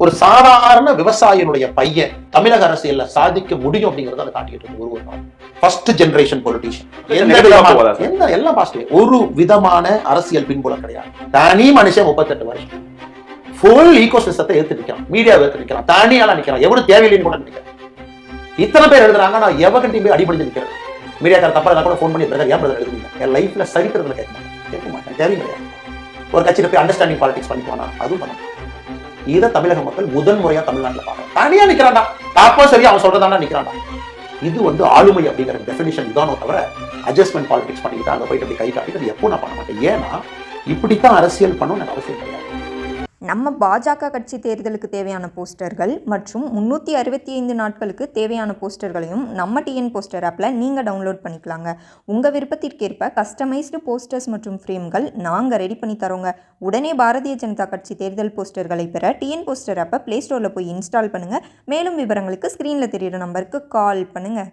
ஒரு சாதாரண விவசாயினுடைய பையன் தமிழக அரசியல்ல சாதிக்க முடியும் அப்படிங்கறத அதை காட்டிட்டு இருக்கு. ஒரு நாள் ஃபர்ஸ்ட் ஜெனரேஷன் பொலிட்டீஷியன் எல்லாம் பாசிட்டிவ். ஒரு விதமான அரசியல் பின்புலம் கிடையாது. தனி மனுஷன் 38 வருஷம் ஃபுல் ஈகோசிஸ்டத்தை எடுத்து நிற்கிறான், மீடியாவை எடுத்து நிற்கிறான், தனியால நிற்கிறான், எவ்வளவு தேவையில்லைன்னு கூட நினைக்கிறேன். இத்தனை பேர் எழுதுறாங்க, நான் எவகிட்ட போய் அடிபடிஞ்சு நிற்கிறேன். மீடியாக்கார தப்பா கூட ஃபோன் பண்ணி பிரதர் ஏன் பிரதர் எழுதுறீங்க, என் லைஃப்ல சரித்திரத்துல கேட்க மாட்டேன், தேவையும் கிடையாது. ஒரு கட்சியில போய் அண்டர்ஸ்டாண்டிங் பாலிடிக்ஸ் பண்ணிக்குவானா, அதுவும் பண்ண. இதை தமிழக மக்கள் முதன் முறையா தமிழ்நாட்டில் பார்க்கணும். தனியா நிக்கிறான்டா, தாப்போ சரி அவன் சொல்றதானா நிக்கிறான்டா. இது ஆளுமை அப்படிங்கிற டெஃபினிஷன் இதானோ தவிர அட்ஜஸ்ட்மெண்ட் பாலிடிக்ஸ் பண்ணிக்கிட்டு அங்கே போயிட்டு அப்படி கை காட்டிட்டு எப்போ நான் பண்ண மாட்டேன். ஏன்னா இப்படித்தான் அரசியல் பண்ணணும் எனக்கு அவசியம் கிடையாது. நம்ம பாஜக கட்சி தேர்தலுக்கு தேவையான போஸ்டர்கள் மற்றும் 365 நாட்களுக்கு தேவையான போஸ்டர்களையும் நம்ம டிஎன் போஸ்டர் ஆப்பில் நீங்கள் டவுன்லோட் பண்ணிக்கலாங்க. உங்கள் விருப்பத்திற்கேற்ப கஸ்டமைஸ்டு போஸ்டர்ஸ் மற்றும் ஃப்ரேம்கள் நாங்கள் ரெடி பண்ணி தரோங்க. உடனே பாரதிய ஜனதா கட்சி தேர்தல் போஸ்டர்களை பெற டிஎன் போஸ்டர் ஆப்பை ப்ளே ஸ்டோரில் போய் இன்ஸ்டால் பண்ணுங்கள். மேலும் விவரங்களுக்கு ஸ்க்ரீனில் தெரியிற நம்பருக்கு கால் பண்ணுங்கள்.